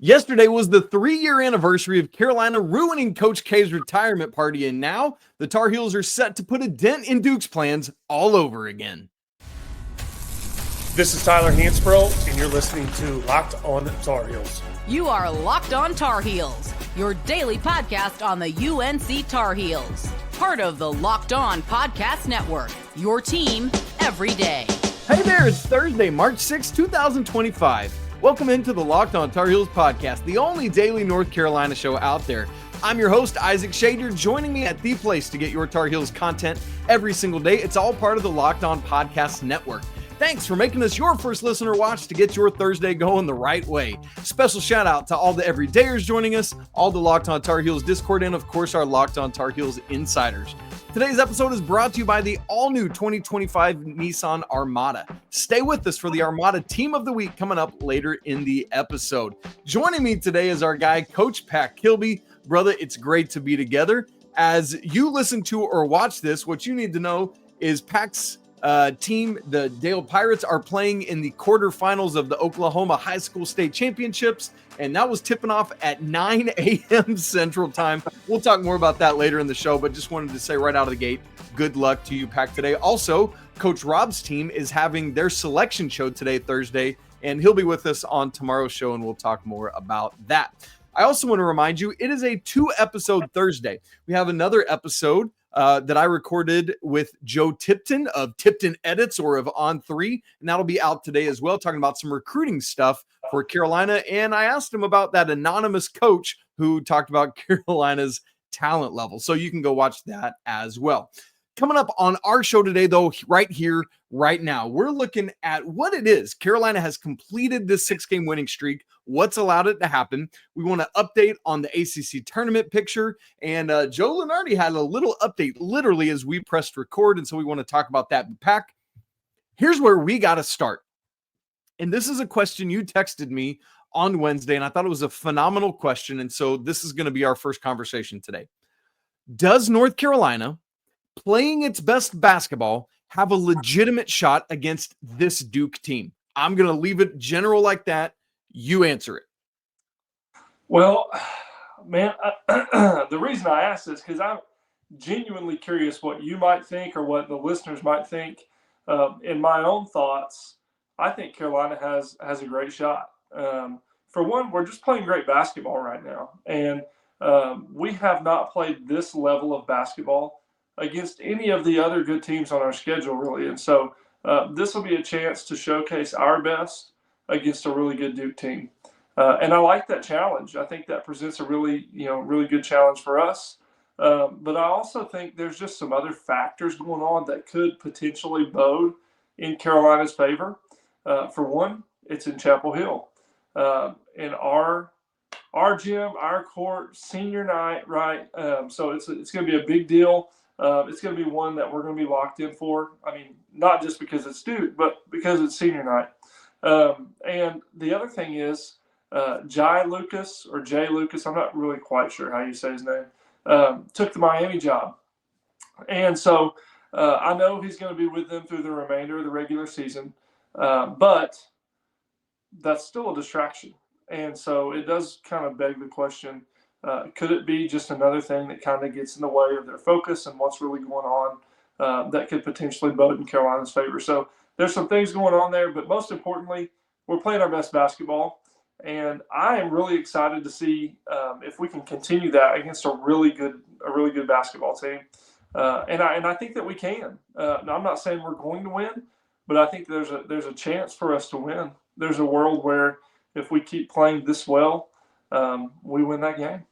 Yesterday was the 3-year anniversary of Carolina ruining Coach K's retirement party, and now the Tar Heels are set to put a dent in Duke's plans all over again. This is Tyler Hansbrough, and you're listening to Locked On Tar Heels. You are Locked On Tar Heels, your daily podcast on the UNC Tar Heels. Part of the Locked On Podcast Network, your team every day. Hey there, it's Thursday, March 6, 2025. Welcome into the Locked On Tar Heels podcast, the only daily North Carolina show out there. I'm your host, Isaac Schade. You're joining me at the place to get your Tar Heels content every single day. It's all part of the Locked On Podcast Network. Thanks for making us your first listener watch to get your Thursday going the right way. Special shout out to all the everydayers joining us, all the Locked On Tar Heels Discord, and of course our Locked On Tar Heels insiders. Today's episode is brought to you by the all-new 2025 Nissan Armada. Stay with us for the Armada Team of the Week coming up later in the episode. Joining me today is our guy, Coach Pac Kilby. Brother, it's great to be together. As you listen to or watch this, what you need to know is Pac's team, the Dale Pirates, are playing in the quarterfinals of the Oklahoma High School State Championships, and that was tipping off at 9 a.m. Central Time. We'll talk more about that later in the show, but just wanted to say right out of the gate, good luck to you, Pac, today. Also, Coach Rob's team is having their selection show today, Thursday, and he'll be with us on tomorrow's show, and we'll talk more about that. I also want to remind you, it is a 2-episode Thursday. We have another episode that I recorded with Joe Tipton of Tipton Edits or of On3, and that'll be out today as well, talking about some recruiting stuff for Carolina. And I asked him about that anonymous coach who talked about Carolina's talent level. So you can go watch that as well. Coming up on our show today, though, right here, right now, we're looking at what it is. Carolina has completed this 6-game winning streak. What's allowed it to happen? We want to update on the ACC tournament picture. And Jae'lyn already had a little update literally as we pressed record. And so we want to talk about that. But Pac, here's where we got to start. And this is a question you texted me on Wednesday, and I thought it was a phenomenal question. And so this is going to be our first conversation today. Does North Carolina, playing its best basketball, have a legitimate shot against this Duke team? I'm going to leave it general like that. You answer it. Well, man, the reason I asked this because I'm genuinely curious what you might think or what the listeners might think. In my own thoughts, I think Carolina has a great shot. For one, we're just playing great basketball right now, and we have not played this level of basketball against any of the other good teams on our schedule, really. And so this will be a chance to showcase our best against a really good Duke team. And I like that challenge. I think that presents a really good challenge for us. But I also think there's just some other factors going on that could potentially bode in Carolina's favor. For one, it's in Chapel Hill. In our gym, our court, senior night, right? So it's going to be a big deal. It's going to be one that we're going to be locked in for. I mean, not just because it's Duke, but because it's senior night. And the other thing is Jai Lucas or Jay Lucas, I'm not really quite sure how you say his name, took the Miami job. And so I know he's going to be with them through the remainder of the regular season, but that's still a distraction. And so it does kind of beg the question, could it be just another thing that kind of gets in the way of their focus and what's really going on that could potentially bode in Carolina's favor? So there's some things going on there, but most importantly, we're playing our best basketball. And I am really excited to see if we can continue that against a really good basketball team. And I think that we can. Now, I'm not saying we're going to win, but I think there's a chance for us to win. There's a world where if we keep playing this well, we win that game.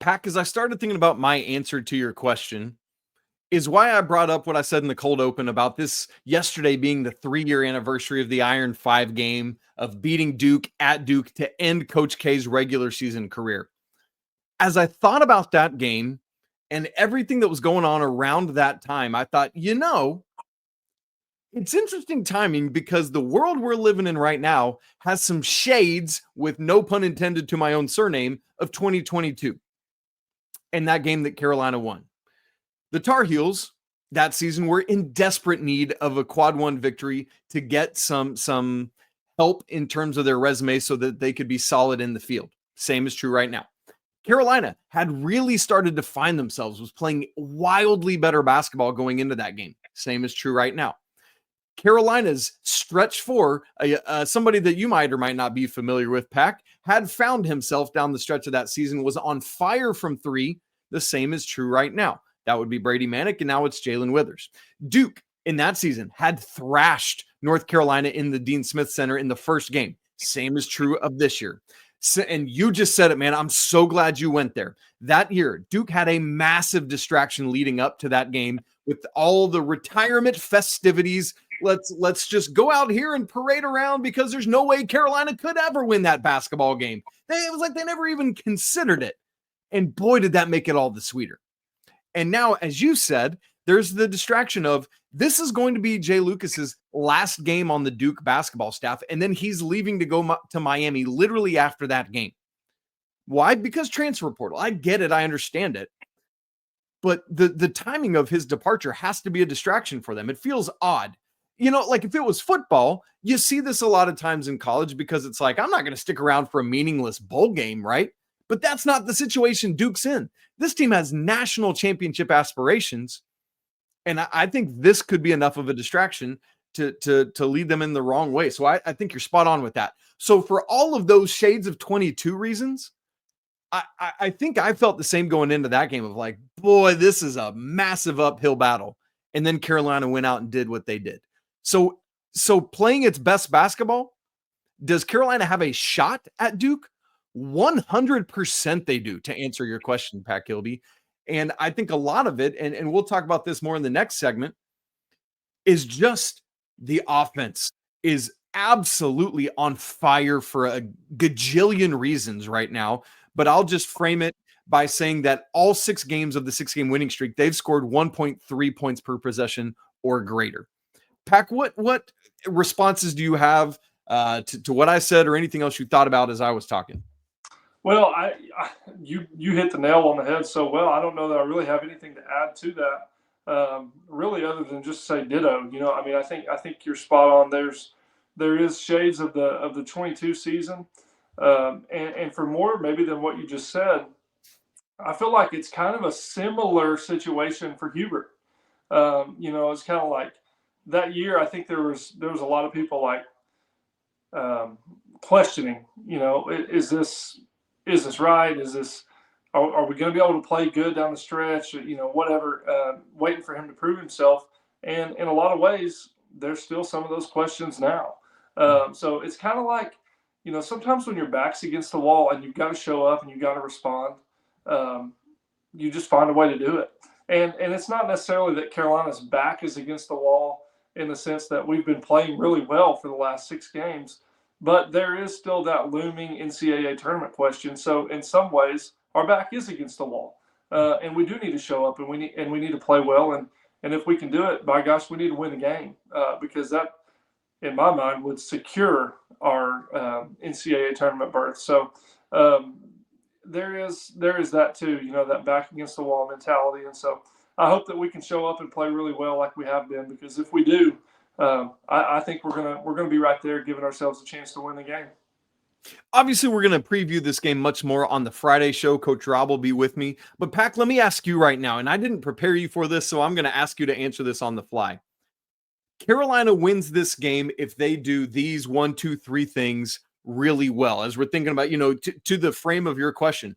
Pac, as I started thinking about my answer to your question, is why I brought up what I said in the cold open about this yesterday being the 3-year anniversary of the Iron 5 game of beating Duke at Duke to end Coach K's regular season career. As I thought about that game and everything that was going on around that time, I thought, it's interesting timing because the world we're living in right now has some shades, with no pun intended to my own surname, of 2022 and that game that Carolina won. The Tar Heels that season were in desperate need of a quad one victory to get some help in terms of their resume so that they could be solid in the field. Same is true right now. Carolina had really started to find themselves, was playing wildly better basketball going into that game. Same is true right now. Carolina's stretch four, somebody that you might or might not be familiar with, Pac, had found himself down the stretch of that season, was on fire from three. The same is true right now. That would be Brady Manick, and now it's Jalen Withers. Duke, in that season, had thrashed North Carolina in the Dean Smith Center in the first game. Same is true of this year. So, and you just said it, man. I'm so glad you went there. That year, Duke had a massive distraction leading up to that game with all the retirement festivities. Let's just go out here and parade around because there's no way Carolina could ever win that basketball game. It was like they never even considered it. And boy, did that make it all the sweeter. And now, as you said, there's the distraction of this is going to be Jay Lucas's last game on the Duke basketball staff, and then he's leaving to go to Miami literally after that game. Why? Because transfer portal. I get it. I understand it. But the timing of his departure has to be a distraction for them. It feels odd. You know, like if it was football, you see this a lot of times in college because it's like, I'm not going to stick around for a meaningless bowl game, right? But that's not the situation Duke's in. This team has national championship aspirations. And I think this could be enough of a distraction to lead them in the wrong way. So I think you're spot on with that. So for all of those shades of 22 reasons, I think I felt the same going into that game of like, boy, this is a massive uphill battle. And then Carolina went out and did what they did. So playing its best basketball, does Carolina have a shot at Duke? 100% they do, to answer your question, Pac Kilby. And I think a lot of it, and we'll talk about this more in the next segment, is just the offense is absolutely on fire for a gajillion reasons right now. But I'll just frame it by saying that all 6 games of the 6-game winning streak, they've scored 1.3 points per possession or greater. Pac, what responses do you have to what I said or anything else you thought about as I was talking? Well, you hit the nail on the head so well. I don't know that I really have anything to add to that, really, other than just say ditto. You know, I mean, I think you're spot on. There is shades of the 22 season, and for more maybe than what you just said, I feel like it's kind of a similar situation for Hubert. You know, it's kind of like that year. I think there was a lot of people like questioning. You know, is this right? Is this are we going to be able to play good down the stretch? You know, whatever. Waiting for him to prove himself, and in a lot of ways, there's still some of those questions now. So it's kind of like, you know, sometimes when your back's against the wall and you've got to show up and you've got to respond, you just find a way to do it. And it's not necessarily that Carolina's back is against the wall in the sense that we've been playing really well for the last 6 games, but there is still that looming NCAA tournament question. So in some ways, our back is against the wall, and we do need to show up, and we need to play well. And if we can do it, by gosh, we need to win the game, because that, in my mind, would secure our NCAA tournament berth. So there is that too, you know, that back against the wall mentality. And so I hope that we can show up and play really well like we have been, because if we do, I think we're gonna be right there, giving ourselves a chance to win the game. Obviously, we're going to preview this game much more on the Friday show. Coach Rob will be with me. But Pac, let me ask you right now, and I didn't prepare you for this, so I'm going to ask you to answer this on the fly. Carolina wins this game if they do these 1, 2, 3 things really well, as we're thinking about, you know, to the frame of your question.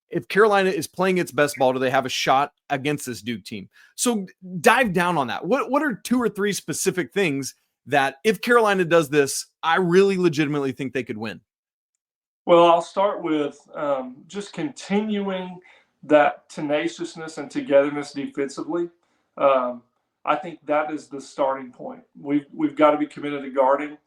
If Carolina is playing its best ball, do they have a shot against this Duke team? So dive down on that. What are 2 or 3 specific things that if Carolina does this, I really legitimately think they could win? Well, I'll start with just continuing that tenaciousness and togetherness defensively. I think that is the starting point. We've got to be committed to guarding.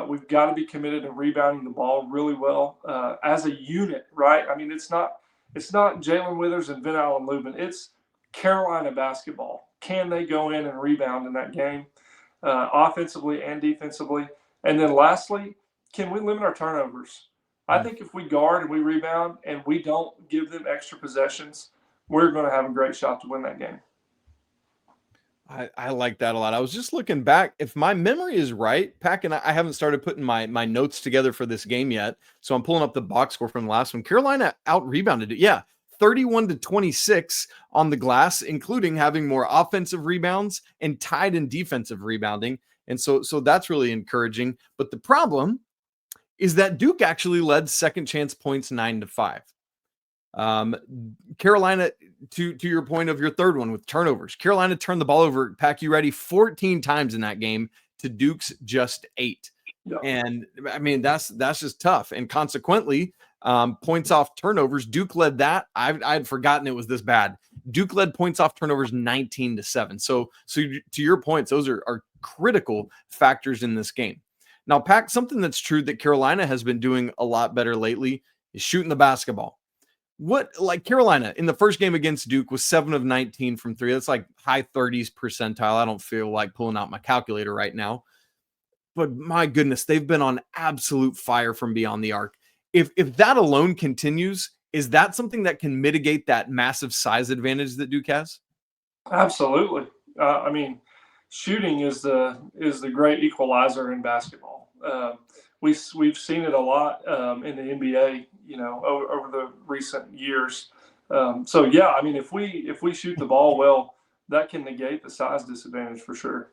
We've got to be committed to rebounding the ball really well as a unit, right? I mean, it's not Jalen Withers and Vin Allen Lubin. It's Carolina basketball. Can they go in and rebound in that game, offensively and defensively? And then lastly, can we limit our turnovers? I think if we guard and we rebound and we don't give them extra possessions, we're going to have a great shot to win that game. I like that a lot. I was just looking back. If my memory is right, Pac and I haven't started putting my notes together for this game yet. So I'm pulling up the box score from the last one. Carolina out rebounded it. Yeah. 31-26 on the glass, including having more offensive rebounds and tied in defensive rebounding. And so that's really encouraging. But the problem is that Duke actually led second chance points 9-5. Carolina, to your point of your third one with turnovers, Carolina turned the ball over, Pac, you ready, 14 times in that game to Duke's just 8. Yeah. And I mean, that's just tough. And consequently, points off turnovers, Duke led that. I'd forgotten it was this bad. Duke led points off turnovers 19-7. So to your points, those are critical factors in this game. Now, Pac, something that's true that Carolina has been doing a lot better lately is shooting the basketball. Like Carolina in the first game against Duke was 7 of 19 from 3. That's like high 30s percentile. I don't feel like pulling out my calculator right now, but my goodness, they've been on absolute fire from beyond the arc. If that alone continues, is that something that can mitigate that massive size advantage that Duke has? Absolutely. I mean, shooting is the great equalizer in basketball. We've seen it a lot in the NBA, over the recent years. So yeah, I mean, if we shoot the ball well, that can negate the size disadvantage for sure.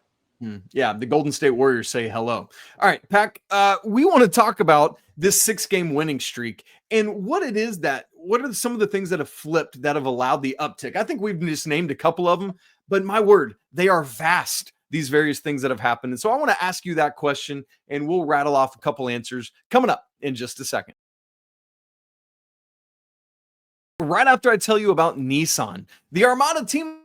Yeah, the Golden State Warriors say hello. All right, Pac, we want to talk about this 6-game winning streak and what are some of the things that have flipped that have allowed the uptick? I think we've just named a couple of them, but my word, they are vast, these various things that have happened. And so I want to ask you that question, and we'll rattle off a couple answers coming up in just a second. Right after I tell you about Nissan, the Armada team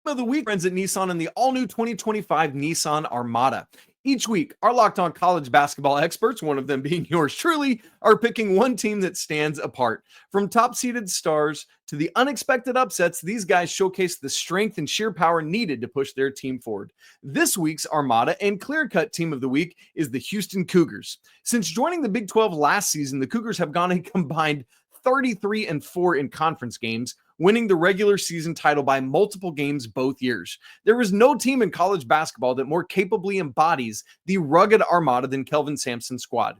of the week, friends at Nissan, and the all-new 2025 Nissan Armada. Each week, our Locked On college basketball experts, one of them being yours truly, are picking one team that stands apart. From top-seeded stars to the unexpected upsets, these guys showcase the strength and sheer power needed to push their team forward. This week's Armada and clear-cut team of the week is the Houston Cougars. Since joining the Big 12 last season, the Cougars have gone a combined 33-4 in conference games, winning the regular season title by multiple games both years. There is no team in college basketball that more capably embodies the rugged Armada than Kelvin Sampson's squad.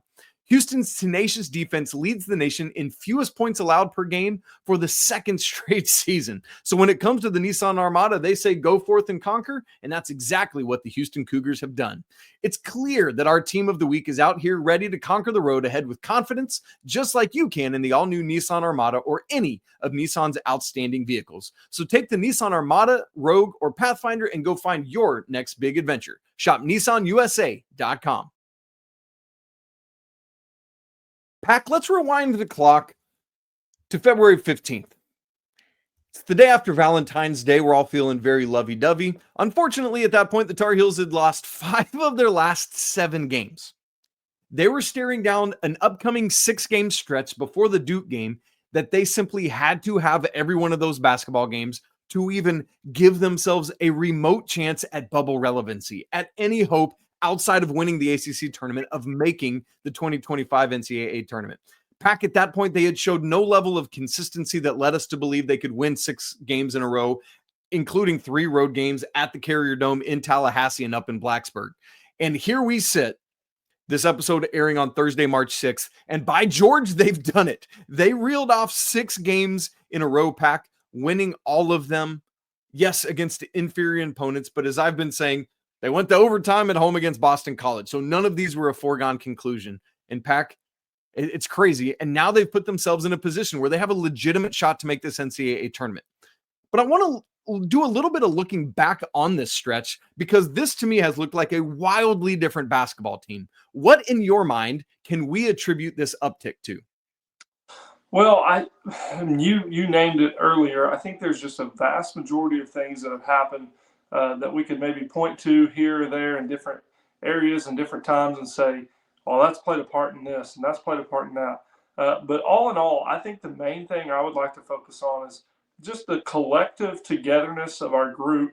Houston's tenacious defense leads the nation in fewest points allowed per game for the second straight season. So when it comes to the Nissan Armada, they say go forth and conquer, and that's exactly what the Houston Cougars have done. It's clear that our team of the week is out here ready to conquer the road ahead with confidence, just like you can in the all-new Nissan Armada or any of Nissan's outstanding vehicles. So take the Nissan Armada, Rogue, or Pathfinder and go find your next big adventure. Shop NissanUSA.com. Pac, let's rewind the clock to February 15th. It's the day after Valentine's Day. We're all feeling very lovey-dovey. Unfortunately, at that point, the Tar Heels had lost 5 of their last 7 games. They were staring down an upcoming 6-game stretch before the Duke game that they simply had to have every one of those basketball games to even give themselves a remote chance at bubble relevancy, at any hope outside of winning the ACC tournament, of making the 2025 NCAA tournament. Pac, at that point, they had showed no level of consistency that led us to believe they could win 6 games in a row, including 3 road games at the Carrier Dome, in Tallahassee, and up in Blacksburg. And here we sit, this episode airing on Thursday, March 6th, and by George, they've done it. They reeled off 6 games in a row, Pac, winning all of them, yes, against inferior opponents, but as I've been saying, they went to overtime at home against Boston College. So none of these were a foregone conclusion. And Pac, it's crazy. And now they've put themselves in a position where they have a legitimate shot to make this NCAA tournament. But I want to do a little bit of looking back on this stretch, because this to me has looked like a wildly different basketball team. What in your mind can we attribute this uptick to? Well, you named it earlier. I think there's just a vast majority of things that have happened that we could maybe point to here or there in different areas and different times and say, well, that's played a part in this and that's played a part in that. But all in all, I think the main thing I would like to focus on is just the collective togetherness of our group,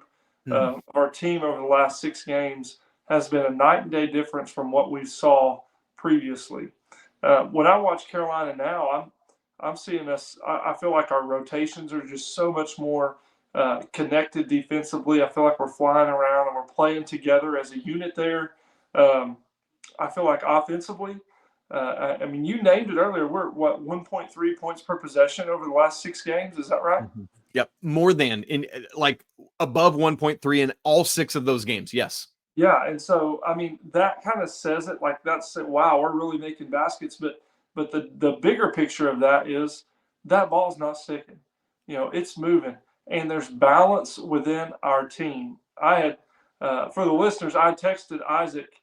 of our team over the last 6 games has been a night and day difference from what we saw previously. When I watch Carolina now, I'm seeing us. I feel like our rotations are just so much more connected defensively. I feel like we're flying around and we're playing together as a unit there. I feel like offensively, I mean, you named it earlier. We're 1.3 points per possession over the last 6 games. Is that right? Mm-hmm. Yep. More than like above 1.3 in all 6 of those games. Yes. Yeah. And so, I mean, that kind of says it, like that's, wow, we're really making baskets. But the bigger picture of that is that ball's not sticking. It's moving. And there's balance within our team. I had, for the listeners, I texted Isaac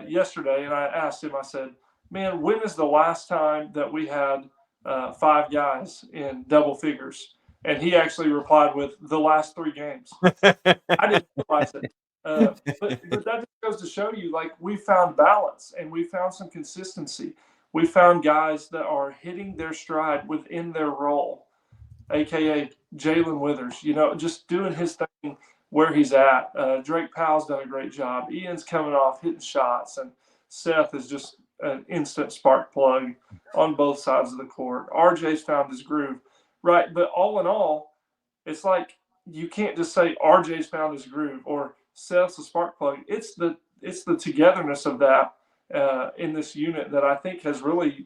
yesterday and I asked him, I said, man, when is the last time that we had 5 guys in double figures? And he actually replied with the last 3 games. I didn't realize it. But that just goes to show you, like, we found balance and we found some consistency. We found guys that are hitting their stride within their role, a.k.a. Jalen Withers, just doing his thing where he's at. Drake Powell's done a great job. Ian's coming off hitting shots, and Seth is just an instant spark plug on both sides of the court. RJ's found his groove, right? But all in all, it's like you can't just say RJ's found his groove or Seth's a spark plug. It's the togetherness of that in this unit that I think has really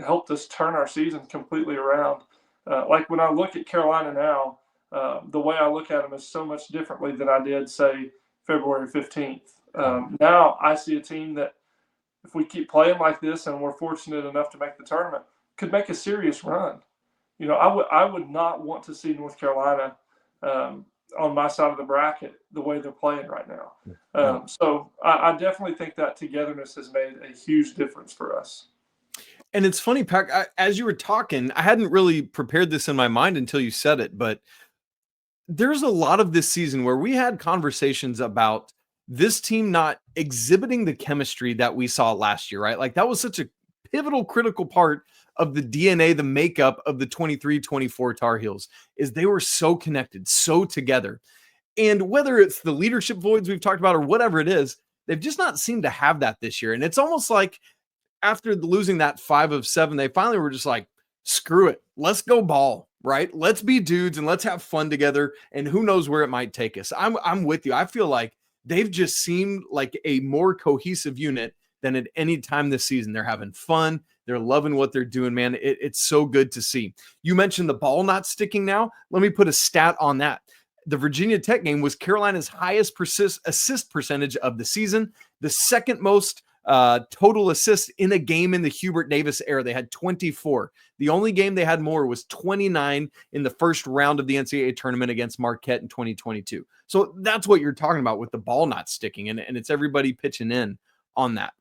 helped us turn our season completely around. Like when I look at Carolina now, the way I look at them is so much differently than I did, say, February 15th. Now I see a team that, if we keep playing like this and we're fortunate enough to make the tournament, could make a serious run. I would not want to see North Carolina on my side of the bracket the way they're playing right now. So I definitely think that togetherness has made a huge difference for us. And it's funny, Pac, as you were talking, I hadn't really prepared this in my mind until you said it, but there's a lot of this season where we had conversations about this team not exhibiting the chemistry that we saw last year, right? Like that was such a pivotal, critical part of the DNA, the makeup of the 23-24 Tar Heels, is they were so connected, so together. And whether it's the leadership voids we've talked about or whatever it is, they've just not seemed to have that this year. And it's almost like after losing that 5 of 7, they finally were just like, screw it. Let's go ball, right? Let's be dudes and let's have fun together. And who knows where it might take us. I'm with you. I feel like they've just seemed like a more cohesive unit than at any time this season. They're having fun. They're loving what they're doing, man. It's so good to see. You mentioned the ball not sticking now. Let me put a stat on that. The Virginia Tech game was Carolina's highest assist percentage of the season, the second most total assists in a game in the Hubert Davis era. They had 24. The only game they had more was 29 in the first round of the NCAA tournament against Marquette in 2022. So that's what you're talking about with the ball not sticking, and it's everybody pitching in on that.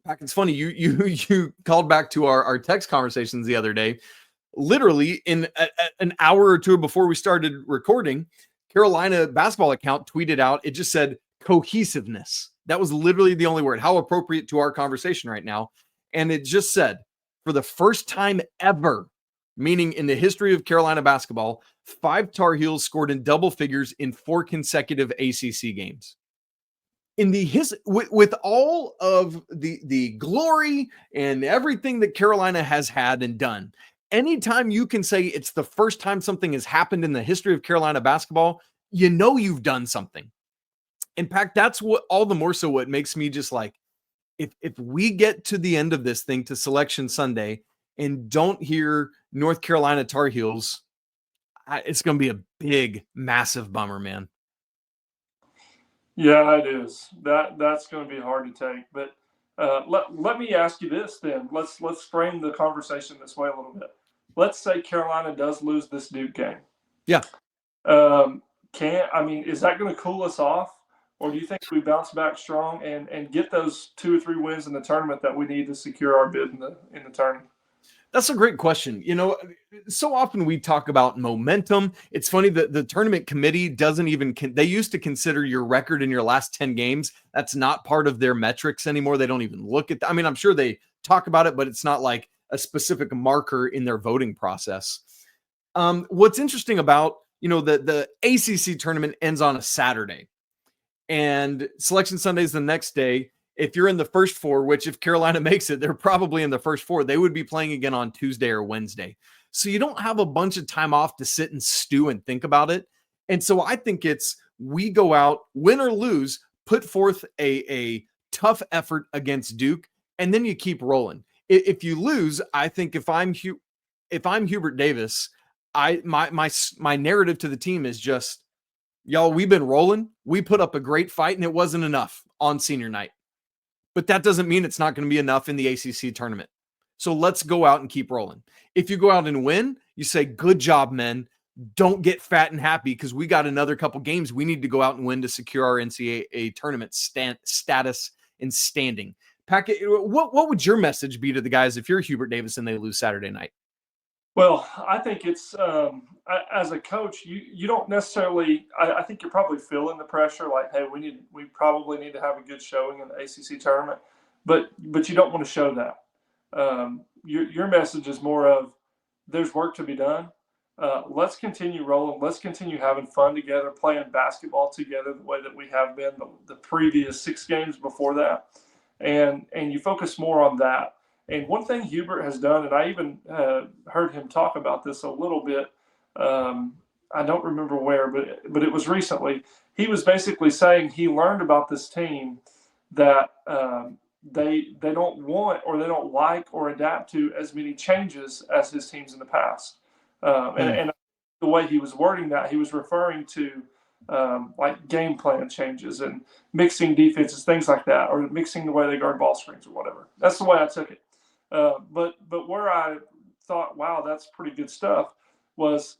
Pac, it's funny, you called back to our text conversations the other day. Literally in an hour or two before we started recording, Carolina basketball account tweeted out, it just said cohesiveness. That was literally the only word. How appropriate to our conversation right now. And it just said, for the first time ever, meaning in the history of Carolina basketball, 5 Tar Heels scored in double figures in 4 consecutive ACC games. In the with all of the glory and everything that Carolina has had and done, anytime you can say it's the first time something has happened in the history of Carolina basketball, you know you've done something. In fact, that's what all the more so what makes me just like, if we get to the end of this thing to Selection Sunday and don't hear North Carolina Tar Heels, it's going to be a big, massive bummer, man. Yeah, it is. That's going to be hard to take. But let me ask you this then. Let's frame the conversation this way a little bit. Let's say Carolina does lose this Duke game. Yeah. Is that going to cool us off? Or do you think we bounce back strong and get those 2 or 3 wins in the tournament that we need to secure our bid in the tournament? That's a great question. So often we talk about momentum. It's funny that the tournament committee doesn't even, they used to consider your record in your last 10 games. That's not part of their metrics anymore. They don't even look at that. I mean, I'm sure they talk about it, but it's not like a specific marker in their voting process. What's interesting about, the ACC tournament ends on a Saturday and Selection Sunday is the next day. If you're in the first 4, which if Carolina makes it, they're probably in the first 4, they would be playing again on Tuesday or Wednesday. So you don't have a bunch of time off to sit and stew and think about it. And so I think we go out, win or lose, put forth a tough effort against Duke, and then you keep rolling. If you lose, I think if I'm Hubert Davis, my narrative to the team is just, y'all, we've been rolling. We put up a great fight, and it wasn't enough on senior night. But that doesn't mean it's not going to be enough in the ACC tournament. So let's go out and keep rolling. If you go out and win, you say, good job, men. Don't get fat and happy because we got another couple games we need to go out and win to secure our NCAA tournament status and standing. Pac, what would your message be to the guys if you're Hubert Davis and they lose Saturday night? Well, I think it's as a coach, you don't necessarily. I think you're probably feeling the pressure, like, hey, we probably need to have a good showing in the ACC tournament, but you don't want to show that. Your message is more of there's work to be done. Let's continue rolling. Let's continue having fun together, playing basketball together the way that we have been the previous 6 games before that, and you focus more on that. And one thing Hubert has done, and I even heard him talk about this a little bit, I don't remember where, but it was recently. He was basically saying he learned about this team that they don't want or they don't like or adapt to as many changes as his teams in the past. And the way he was wording that, he was referring to like game plan changes and mixing defenses, things like that, or mixing the way they guard ball screens or whatever. That's the way I took it. But where I thought, wow, that's pretty good stuff, was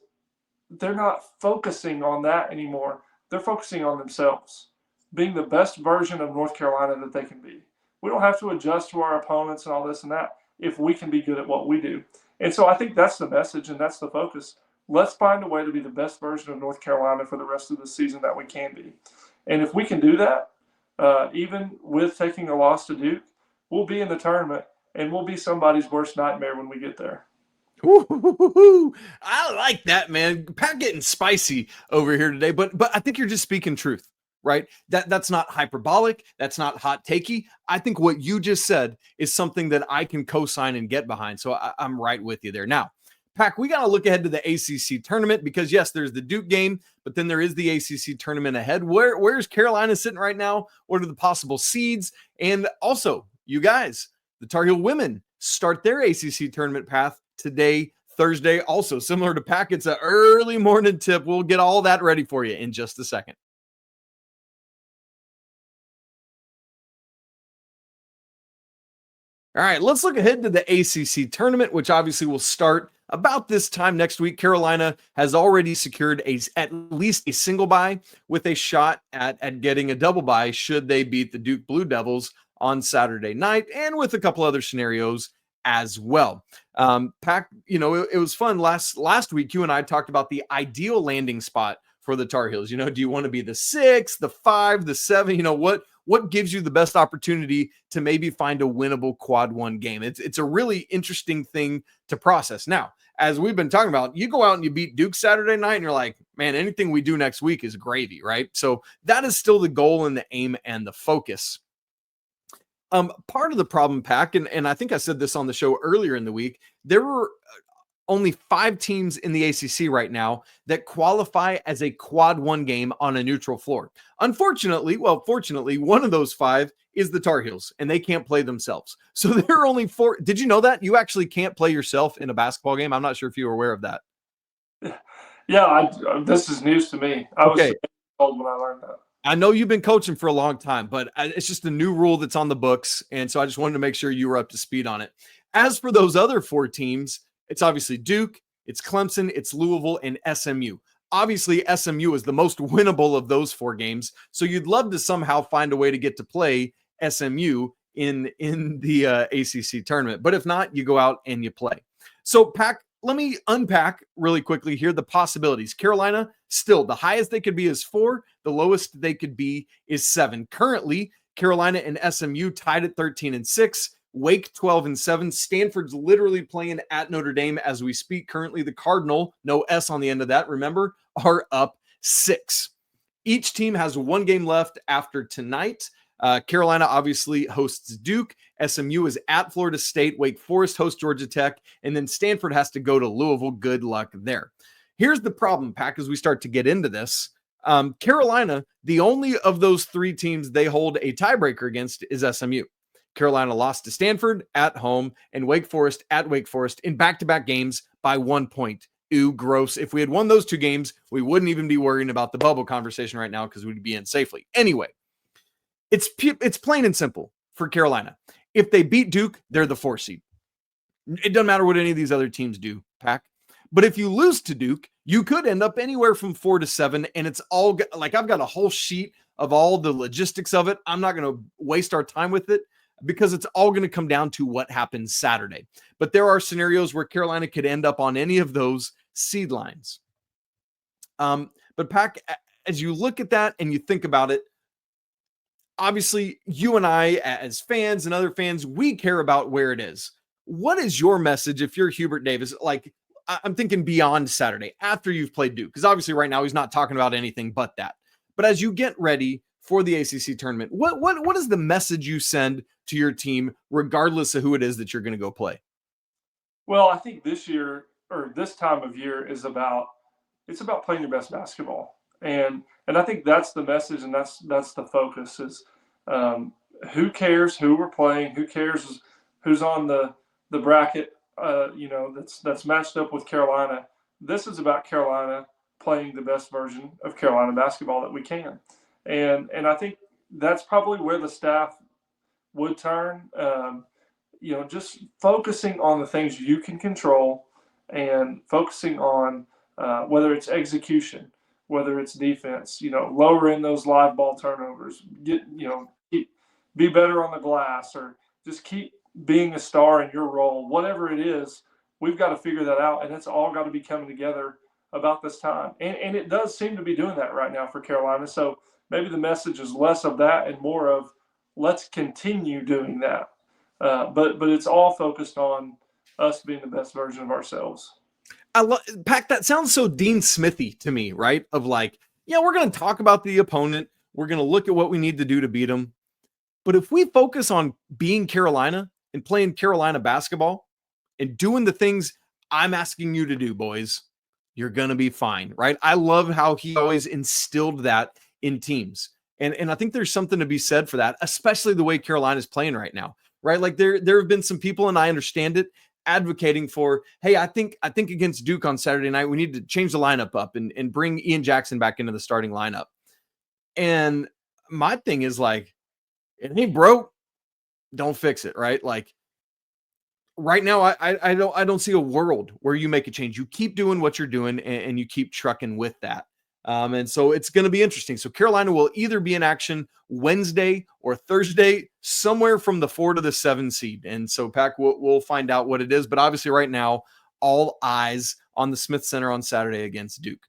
they're not focusing on that anymore. They're focusing on themselves, being the best version of North Carolina that they can be. We don't have to adjust to our opponents and all this and that if we can be good at what we do. And so I think that's the message and that's the focus. Let's find a way to be the best version of North Carolina for the rest of the season that we can be. And if we can do that, even with taking a loss to Duke, we'll be in the tournament. And we'll be somebody's worst nightmare when we get there. Ooh, I like that, man. Pat getting spicy over here today, but I think you're just speaking truth, right? That's not hyperbolic. That's not hot takey. I think what you just said is something that I can co-sign and get behind. So I'm right with you there. Now, Pac, we got to look ahead to the ACC tournament because, yes, there's the Duke game, but then there is the ACC tournament ahead. Where's Carolina sitting right now? What are the possible seeds? And also, you guys, the Tar Heel women start their ACC tournament path today, Thursday. Also, similar to Pac, it's an early morning tip. We'll get all that ready for you in just a second. All right, let's look ahead to the ACC tournament, which obviously will start about this time next week. Carolina has already secured at least a single bye with a shot at getting a double bye should they beat the Duke Blue Devils on Saturday night, and with a couple other scenarios as well. Pac, it was fun. Last week, you and I talked about the ideal landing spot for the Tar Heels. Do you want to be the 6, the 5, the 7? What gives you the best opportunity to maybe find a winnable quad 1 game? It's a really interesting thing to process. Now, as we've been talking about, you go out and you beat Duke Saturday night and you're like, man, anything we do next week is gravy, right? So that is still the goal and the aim and the focus. Part of the problem, Pac, and I think I said this on the show earlier in the week, there were only 5 teams in the ACC right now that qualify as a quad 1 game on a neutral floor. Fortunately, one of those 5 is the Tar Heels, and they can't play themselves. So there are only 4. Did you know that? You actually can't play yourself in a basketball game? I'm not sure if you were aware of that. Yeah, this is news to me. I was told when I learned that. I know you've been coaching for a long time, but it's just a new rule that's on the books, and so I just wanted to make sure you were up to speed on it. As for those other 4 teams, it's obviously Duke, it's Clemson, it's Louisville, and SMU. Obviously, SMU is the most winnable of those 4 games, so you'd love to somehow find a way to get to play SMU in the ACC tournament. But if not, you go out and you play. So, Pac, let me unpack really quickly here the possibilities. Carolina, still, the highest they could be is 4. The lowest they could be is 7. Currently, Carolina and SMU tied at 13-6. Wake 12-7. Stanford's literally playing at Notre Dame as we speak. Currently, the Cardinal, no S on the end of that, remember, are up 6. Each team has 1 game left after tonight. Carolina obviously hosts Duke. SMU is at Florida State. Wake Forest hosts Georgia Tech. And then Stanford has to go to Louisville. Good luck there. Here's the problem, Pac, as we start to get into this. Carolina, the only of those three teams they hold a tiebreaker against is SMU. Carolina lost to Stanford at home and Wake Forest at Wake Forest in back-to-back games by 1 point. Ooh, gross. If we had won those two games, we wouldn't even be worrying about the bubble conversation right now because we'd be in safely. Anyway, it's plain and simple for Carolina. If they beat Duke, they're the 4 seed. It doesn't matter what any of these other teams do, Pac. But if you lose to Duke, you could end up anywhere from 4 to 7, and it's all like I've got a whole sheet of all the logistics of it. I'm not going to waste our time with it because it's all going to come down to what happens Saturday. But there are scenarios where Carolina could end up on any of those seed lines. But Pac, as you look at that and you think about it, obviously you and I as fans and other fans, we care about where it is. What is your message if you're Hubert Davis? Like, I'm thinking beyond Saturday, after you've played Duke, because obviously right now he's not talking about anything but that. But as you get ready for the ACC tournament, what is the message you send to your team, regardless of who it is that you're going to go play? Well, I think this year, or this time of year, is about playing your best basketball, and I think that's the message, and that's the focus. Is who cares who we're playing? Who cares who's on the bracket? That's matched up with Carolina. This is about Carolina playing the best version of Carolina basketball that we can. And I think that's probably where the staff would turn, just focusing on the things you can control and focusing on whether it's execution, whether it's defense, lowering those live ball turnovers, be better on the glass, or just keep being a star in your role, whatever it is. We've got to figure that out, and it's all got to be coming together about this time. And it does seem to be doing that right now for Carolina. So maybe the message is less of that and more of let's continue doing that. But it's all focused on us being the best version of ourselves. Pac, that sounds so Dean Smithy to me, right? Of like, yeah, we're going to talk about the opponent. We're going to look at what we need to do to beat them. But if we focus on being Carolina and playing Carolina basketball and doing the things I'm asking you to do, boys, you're going to be fine, right? I love how he always instilled that in teams. And I think there's something to be said for that, especially the way Carolina's playing right now, right? Like there have been some people, and I understand it, advocating for, hey, I think against Duke on Saturday night, we need to change the lineup up and bring Ian Jackson back into the starting lineup. And my thing is like, it ain't broke, don't fix it, right? Like right now, I don't see a world where you make a change. You keep doing what you're doing and you keep trucking with that. And so it's going to be interesting. So Carolina will either be in action Wednesday or Thursday, somewhere from the 4 to the 7 seed. And so Pac, we'll find out what it is. But obviously right now, all eyes on the Smith Center on Saturday against Duke.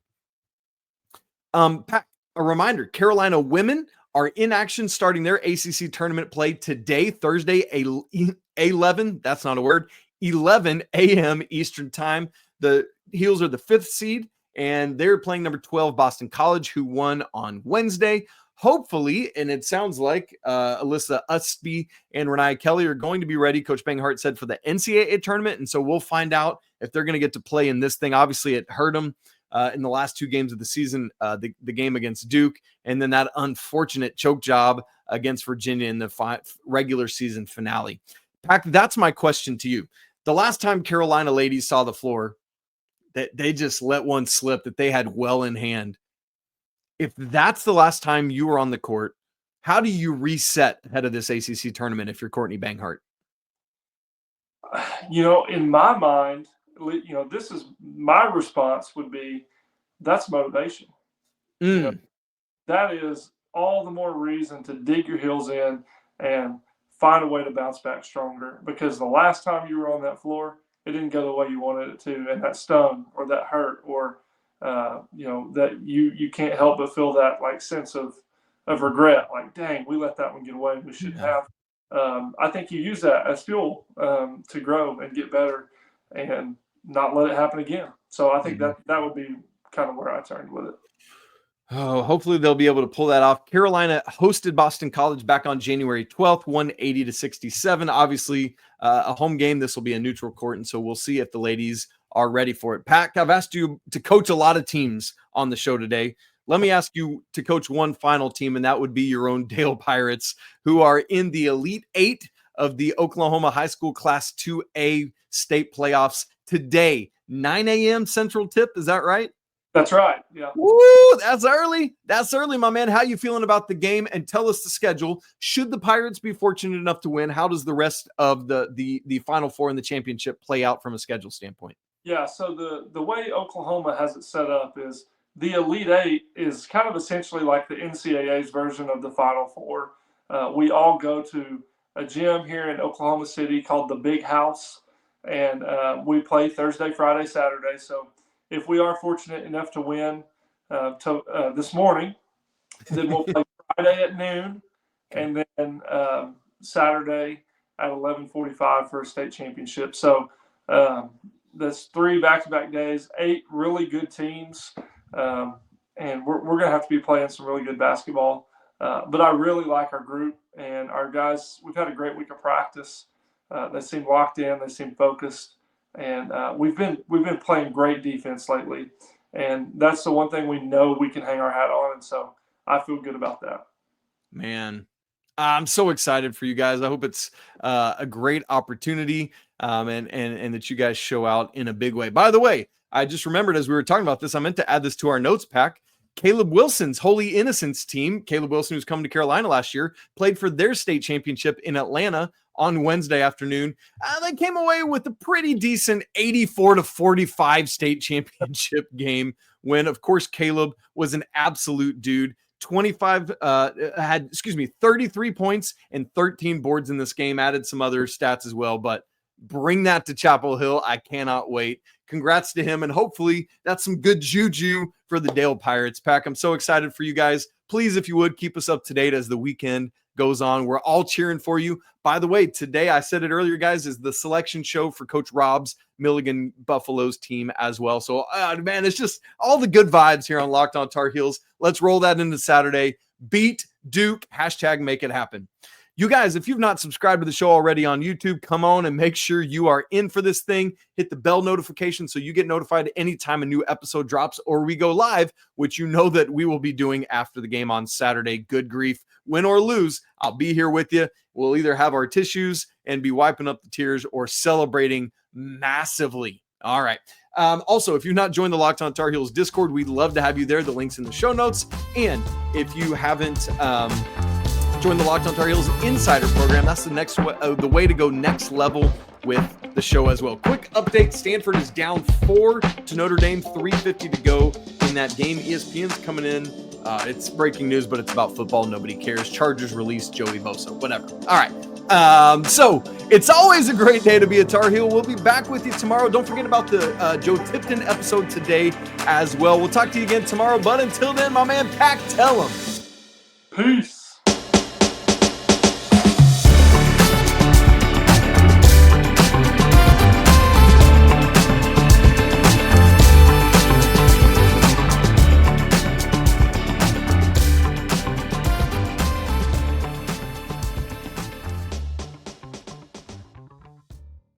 Pac, a reminder, Carolina women are in action starting their ACC tournament play today, Thursday, 11 a.m. Eastern time. The Heels are the 5th seed, and they're playing number 12 Boston College, who won on Wednesday. Hopefully, and it sounds like Alyssa Ustby and Renee Kelly are going to be ready, Coach Banghart said, for the NCAA tournament, and so we'll find out if they're going to get to play in this thing. Obviously, it hurt them in the last 2 games of the season, the game against Duke, and then that unfortunate choke job against Virginia in the regular season finale. Pac, that's my question to you. The last time Carolina ladies saw the floor, that they just let one slip that they had well in hand. If that's the last time you were on the court, how do you reset ahead of this ACC tournament if you're Courtney Banghart? In my mind, this is my response would be that's motivation. That is all the more reason to dig your heels in and find a way to bounce back stronger, because the last time you were on that floor, it didn't go the way you wanted it to, and that stung or that hurt, or that you can't help but feel that like sense of regret, like, dang, we let that one get away, we shouldn't have. I think you use that as fuel to grow and get better and not let it happen again. So I think that would be kind of where I turned with it. Oh, hopefully they'll be able to pull that off. Carolina hosted Boston College back on January 12th, 180-67. Obviously, a home game. This will be a neutral court, and so we'll see if the ladies are ready for it. Pac, I've asked you to coach a lot of teams on the show today. Let me ask you to coach one final team, and that would be your own Dale Pirates, who are in the Elite Eight of the Oklahoma High School Class 2A state playoffs today. 9 a.m. Central Tip, is that right? That's right. Yeah. Woo, that's early. That's early, my man. How you feeling about the game? And tell us the schedule. Should the Pirates be fortunate enough to win, how does the rest of the Final Four in the championship play out from a schedule standpoint? Yeah, so the way Oklahoma has it set up is the Elite Eight is kind of essentially like the NCAA's version of the Final Four. We all go to a gym here in Oklahoma City called the Big House, and we play Thursday, Friday, Saturday. So if we are fortunate enough to win this morning, then we'll play Friday at noon, and then Saturday at 11:45 for a state championship. So that's 3 back-to-back days, 8 really good teams, and we're going to have to be playing some really good basketball. But I really like our group and our guys. We've had a great week of practice. They seem locked in. They seem focused. And we've been playing great defense lately, and that's the one thing we know we can hang our hat on, and so I feel good about that. Man, I'm so excited for you guys. I hope it's a great opportunity, and that you guys show out in a big way. By the way, I just remembered as we were talking about this, I meant to add this to our notes pack. Caleb Wilson's Holy Innocents team, Caleb Wilson, who's come to Carolina last year, played for their state championship in Atlanta on Wednesday afternoon. They came away with a pretty decent 84-45 state championship game when, of course, Caleb was an absolute dude. 33 points and 13 boards in this game, added some other stats as well, but bring that to Chapel Hill. I cannot wait. Congrats to him, and hopefully that's some good juju for the Dale Pirates. Pac, I'm so excited for you guys. Please, if you would, keep us up to date as the weekend goes on. We're all cheering for you. By the way, today, I said it earlier, guys, is the selection show for Coach Rob's Milligan Buffaloes team as well. So, man, it's just all the good vibes here on Locked On Tar Heels. Let's roll that into Saturday. Beat Duke. # make it happen. You guys, if you've not subscribed to the show already on YouTube, come on and make sure you are in for this thing. Hit the bell notification so you get notified anytime a new episode drops or we go live, which you know that we will be doing after the game on Saturday. Good grief. Win or lose, I'll be here with you. We'll either have our tissues and be wiping up the tears or celebrating massively. All right. Also, if you've not joined the Locked On Tar Heels Discord, we'd love to have you there. The link's in the show notes. And if you haven't join the Locked On Tar Heels Insider Program, that's the way to go next level with the show as well. Quick update, Stanford is down 4 to Notre Dame, 3:50 to go in that game. ESPN's coming in. It's breaking news, but it's about football. Nobody cares. Chargers released Joey Bosa, whatever. All right. So it's always a great day to be a Tar Heel. We'll be back with you tomorrow. Don't forget about the Joe Tipton episode today as well. We'll talk to you again tomorrow, but until then, my man Pac, tell him. Peace.